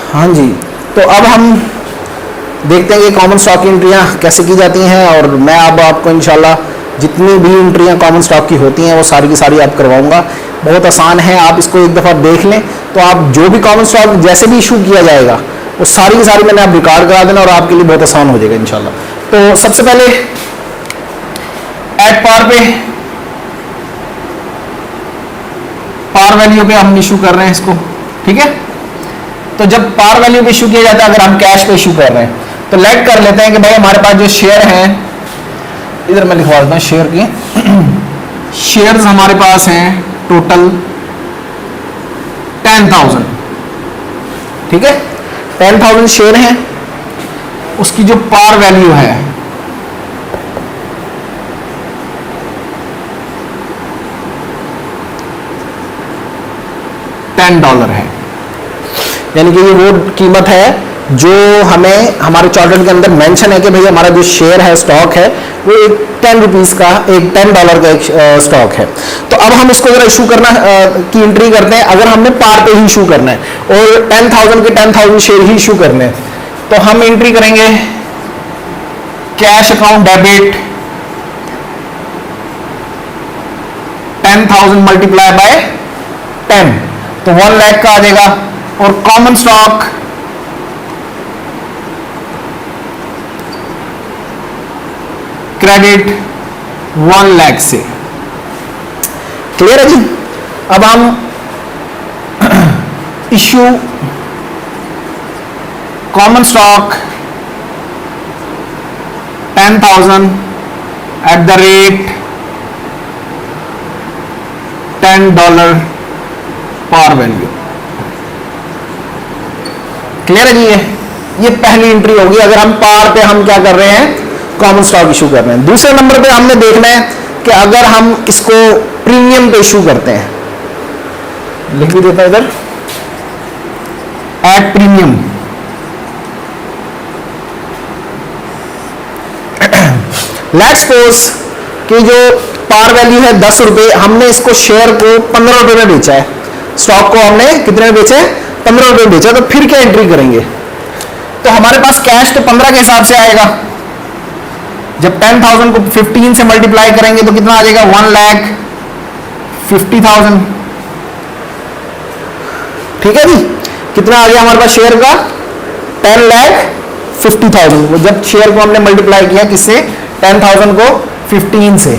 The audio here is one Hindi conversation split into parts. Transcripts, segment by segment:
हाँ जी, तो अब हम देखते हैं कि कॉमन स्टॉक की एंट्रियाँ कैसे की जाती हैं, और मैं अब आपको इंशाल्लाह जितनी भी एंट्रियाँ कॉमन स्टॉक की होती हैं वो सारी की सारी आप करवाऊंगा। बहुत आसान है, आप इसको एक दफ़ा देख लें तो आप जो भी कॉमन स्टॉक जैसे भी इशू किया जाएगा वो सारी की सारी मैंने आप रिकॉर्ड करा देना और आपके लिए बहुत आसान हो जाएगा इंशाल्लाह। तो सबसे पहले एट पार पे, पार वैल्यू पे हम इशू कर रहे हैं इसको, ठीक है। तो जब पार वैल्यू पे इशू किया जाता है, अगर हम कैश पे इशू कर रहे हैं तो लेट कर लेते हैं कि भाई हमारे पास जो शेयर हैं, इधर मैं लिखवा देता हूं शेयर की, शेयर्स हमारे पास हैं टोटल 10,000, ठीक है। 10,000 शेयर हैं, उसकी जो पार वैल्यू है $10 है, यानी कि ये वो कीमत है जो हमें हमारे चार्टर के अंदर मेंशन है कि भाई हमारा जो शेयर है, स्टॉक है, वो एक 10 रुपीज़ का, एक $10 का एक स्टॉक है। तो अब हम इसको जरा इशू करना की एंट्री करते हैं। अगर हमने पार पे ही इशू करना है और 10,000 के 10,000 शेयर ही इशू करने हैं, तो हम एंट्री करेंगे cash account debit 10,000 multiply by 10, तो 1 लाख का आ जाएगा। और कॉमन स्टॉक क्रेडिट 1 लाख से, क्लियर है जी। अब हम issue common stock 10,000 at the rate $10 par value, clear है जी। ये पहली एंट्री होगी अगर हम पार पे हम क्या कर रहे हैं, कॉमन स्टॉक इशू कर रहे हैं। दूसरे नंबर पे हमने देखना है कि अगर हम इसको प्रीमियम पे इशू करते हैं, लिख भी देता है इधर, एट प्रीमियम, लेट्स सपोज कि जो पार वैल्यू है 10 रुपए, हमने इसको शेयर को 15 रुपए में बेचा है, स्टॉक को हमने कितने में बेचा है, 15 रुपए में बेचा। तो फिर क्या एंट्री करेंगे, तो हमारे पास कैश तो 15 के हिसाब से आएगा। जब 10,000 को 15 से मल्टीप्लाई करेंगे तो कितना आ जाएगा, 1,50,000, ठीक है जी। कितना आ गया हमारे पास शेयर का, 10,50,000। जब शेयर को हमने मल्टीप्लाई किया किससे, 10,000 को 15 से।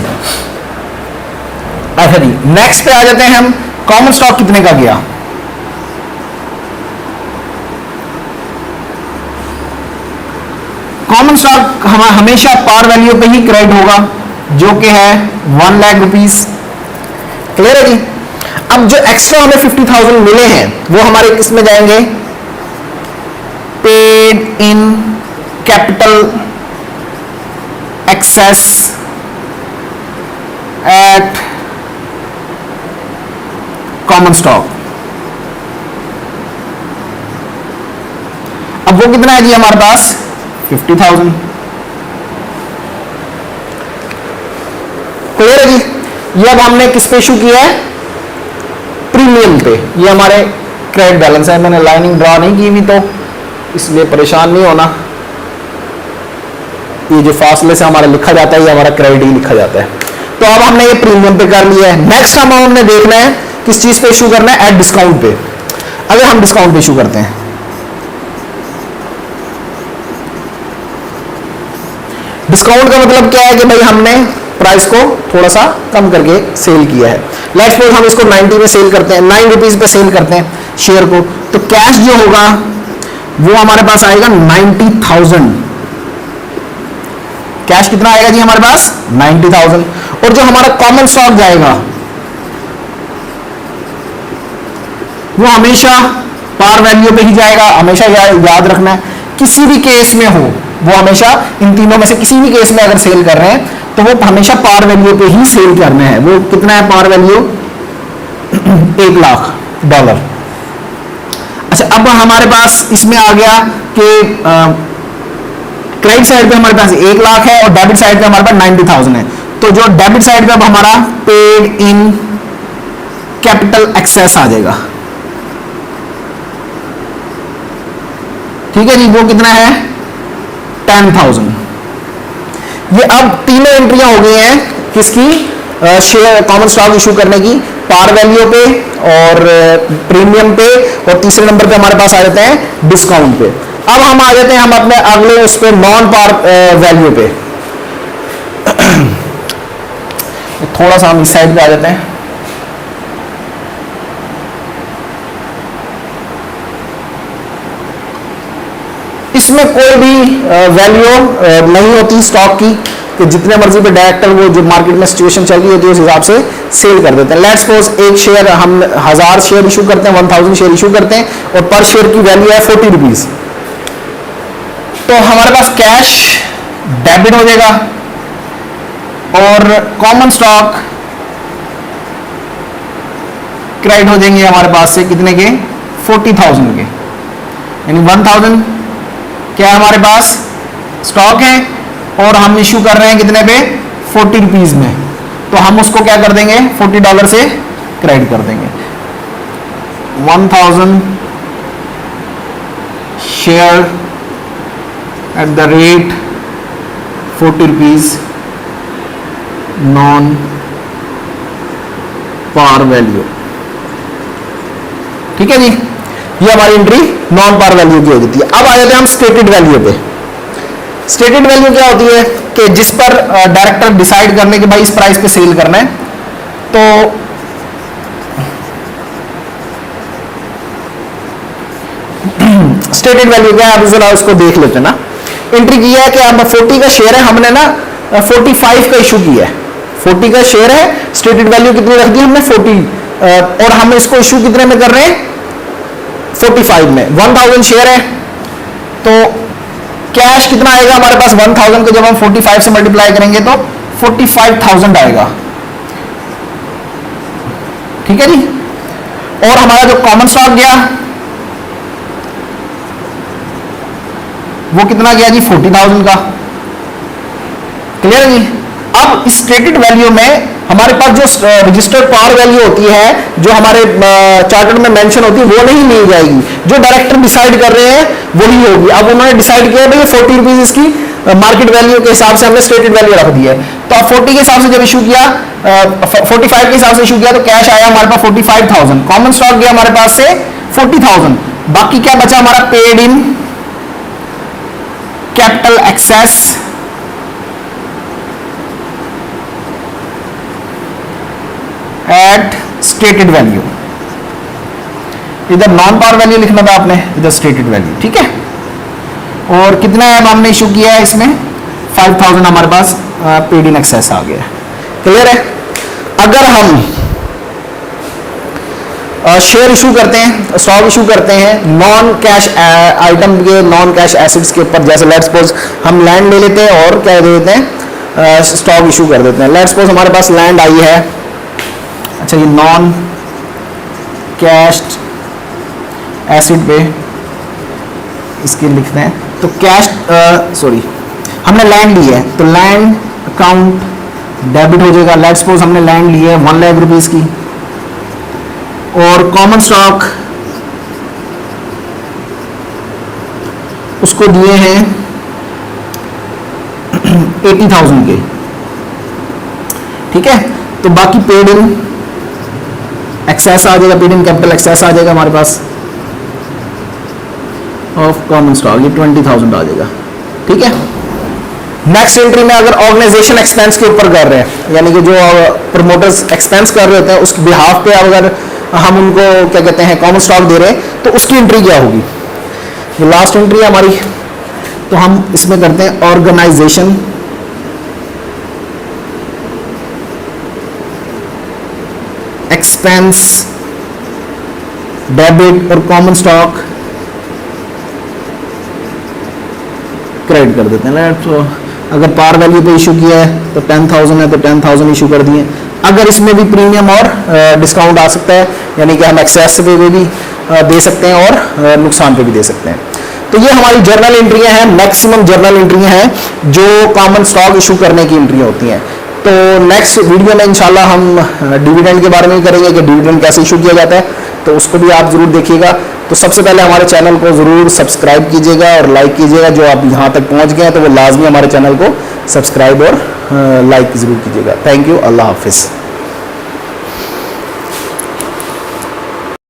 अच्छा जी, नेक्स्ट पे आ जाते हैं हम, कॉमन स्टॉक कितने का गया, कॉमन स्टॉक हमेशा पार वैल्यू पे ही क्रेडिट होगा, जो कि है 1 लाख रुपीज, क्लियर है जी। अब जो एक्स्ट्रा हमें 50,000 मिले हैं वो हमारे किस में जाएंगे, paid in capital excess at common stock. अब वो कितना है जी हमारे पास, 50,000, क्लियर है जी। ये अब हमने किस पे इशू किया है, प्रीमियम पे। ये हमारे क्रेडिट बैलेंस है, मैंने लाइनिंग ड्रॉ नहीं की हुई तो इसलिए परेशान नहीं होना। ये जो फासले से हमारा लिखा जाता है ये हमारा क्रेडिट ही लिखा जाता है। तो अब हमने ये प्रीमियम पे कर लिया है। नेक्स्ट हमने देखना है किस चीज पे इशू करना है, एट डिस्काउंट पे। अगर हम डिस्काउंट पे इशू करते हैं, डिस्काउंट का मतलब क्या है कि भाई हमने प्राइस को थोड़ा सा कम करके सेल किया है। लेट्स सपोज हम इसको 90 में सेल करते हैं, 9 रुपीज पे सेल करते हैं शेयर को, तो कैश जो होगा वो हमारे पास आएगा 90,000। कैश कितना आएगा जी हमारे पास, 90,000। और जो हमारा कॉमन स्टॉक जाएगा वो हमेशा पार वैल्यू पे ही जाएगा। हमेशा याद रखना है, किसी भी केस में हो, वो हमेशा इन तीनों में से किसी भी केस में अगर सेल कर रहे हैं तो वो हमेशा पार वैल्यू पे ही सेल करने हैं। वो कितना है पार वैल्यू, $1 लाख। अच्छा, अब हमारे पास इसमें आ गया कि क्रेडिट साइड पे हमारे पास 1 लाख है और डेबिट साइड पे हमारे पास 90,000 है। तो जो डेबिट साइड पे अब हमारा पेड इन कैपिटल एक्सेस आ जाएगा। ठीक है जी, वो कितना है 10,000। ये अब तीनों एंट्रियां हो गई हैं किसकी, शेयर कॉमन स्टॉक इशू करने की, पार वैल्यू पे और प्रीमियम पे, और तीसरे नंबर पे हमारे पास आ जाते हैं डिस्काउंट पे। अब हम आ जाते हैं हम अपने अगले उस पे नॉन पार वैल्यू पे। थोड़ा सा हम इस साइड पे आ जाते हैं। इसमें कोई भी वैल्यू नहीं होती स्टॉक की कि जितने मर्जी पे डायरेक्टर वो जो मार्केट में सिचुएशन चल रही होती है उस हिसाब से सेल कर देते हैं। लेट्स सपोज एक शेयर हम 1000 शेयर इशू करते हैं, 1000 शेयर इशू करते हैं और पर शेयर की वैल्यू है 40 रुपीज। तो हमारे पास कैश डेबिट हो जाएगा और कॉमन स्टॉक क्रेडिट हो जाएंगे हमारे पास से कितने के 40,000 के, यानी 1000 क्या है हमारे पास स्टॉक है और हम इशू कर रहे हैं कितने पे 40 रुपीज में, तो हम उसको क्या कर देंगे $40 से क्रेडिट कर देंगे। 1000 share at the rate 40 rupees non par value. ठीक है जी, ये हमारी एंट्री नॉन पार वैल्यू की हो जाती है। अब आ जाते हैं हम स्टेटेड वैल्यू पे। स्टेटेड वैल्यू क्या होती है कि जिस पर डायरेक्टर डिसाइड करने के भाई इस प्राइस पे सेल करना है, तो स्टेटेड वैल्यू क्या है आप जरा उसको देख लेते हैं ना। एंट्री किया है कि हम 40 का शेयर है, हमने ना 45 का इशू किया है। 40 का शेयर है, स्टेटेड वैल्यू कितनी रख दी हमने 40, और हम इसको इशू कितने में कर रहे हैं 45 में। 1000 शेयर है तो कैश कितना आएगा हमारे पास 1000 को जब हम 45 से मल्टीप्लाई करेंगे तो 45,000 आएगा। ठीक है जी, और हमारा जो कॉमन स्टॉक गया वो कितना गया जी 40,000 का। क्लियर है जी। अब स्टेटेड वैल्यू में हमारे पास जो रजिस्टर्ड पार वैल्यू होती है जो हमारे चार्टर में मेंशन होती है वो नहीं ली जाएगी, जो डायरेक्टर डिसाइड कर रहे हैं वही होगी। अब उन्होंने डिसाइड किया भाई 40 रुपीज इसकी मार्केट वैल्यू के हिसाब से हमने स्टेटेड वैल्यू रख दी है, तो अब 40 के हिसाब से जब इशू किया 45 के हिसाब से इशू किया तो कैश आया हमारे पास 45,000, कॉमन स्टॉक गया हमारे पास से 40,000, बाकी क्या बचा हमारा paid in capital excess at stated value. इधर नॉन पार वैल्यू लिखना था आपने, इधर स्टेटेड वैल्यू। ठीक है, और कितना है हमने इशू किया है इसमें 5,000 हमारे पास पेड इन एक्सेस आ गया। क्लियर है। अगर हम शेयर इशू करते हैं, स्टॉक इशू करते हैं नॉन कैश आइटम के, नॉन कैश एसेट्स के ऊपर, जैसे लेट्स सपोज हम लैंड ले लेते हैं और क्या दे देते हैं स्टॉक इशू कर देते हैं। लेट्स सपोज हमारे पास लैंड आई है, अच्छा ये नॉन कैश एसेट पे इसके लिखते हैं, तो कैश सॉरी हमने लैंड ली है तो लैंड अकाउंट डेबिट हो जाएगा। लेट्स सपोज हमने लैंड ली है 1 लाख रुपीज की, और कॉमन स्टॉक उसको दिए हैं 80,000 के। ठीक है, तो बाकी पेड इन एक्सेस आ जाएगा, पेड इन कैपिटल एक्सेस आ जाएगा हमारे पास ऑफ कॉमन स्टॉक, ये 20,000 आ जाएगा। ठीक है, नेक्स्ट एंट्री में अगर ऑर्गेनाइजेशन एक्सपेंस के ऊपर कर रहे हैं, यानी कि जो प्रमोटर्स एक्सपेंस कर रहे होते हैं उसके बिहाफ पे अगर हम उनको क्या कहते हैं कॉमन स्टॉक दे रहे हैं तो उसकी एंट्री क्या होगी, ये लास्ट एंट्री है हमारी। तो हम इसमें करते हैं ऑर्गेनाइजेशन एक्सपेंस डेबिट और कॉमन स्टॉक क्रेडिट कर देते हैं। तो अगर पार वैल्यू पे इशू किया है तो 10,000 है तो 10,000 इशू कर दिए। अगर इसमें भी प्रीमियम और डिस्काउंट आ सकता है, यानी कि हम एक्सेस पे भी दे सकते हैं और नुकसान पे भी दे सकते हैं। तो ये हमारी जर्नल एंट्रियां हैं, मैक्सिमम जर्नल एंट्रियां हैं जो कॉमन स्टॉक इशू करने की एंट्रियां होती हैं। तो नेक्स्ट वीडियो में इंशाल्लाह हम डिविडेंड के बारे में करेंगे कि डिविडेंड कैसे इशू किया जाता है। तो तो उसको भी आप ज़रूर देखिएगा। तो सबसे पहले हमारे चैनल को ज़रूर सब्सक्राइब कीजिएगा और लाइक कीजिएगा। जो आप यहाँ तक पहुँच गए हैं तो वो लाजमी हमारे चैनल को सब्सक्राइब और लाइक ज़रूर कीजिएगा। थैंक यू, अल्लाह हाफिज़।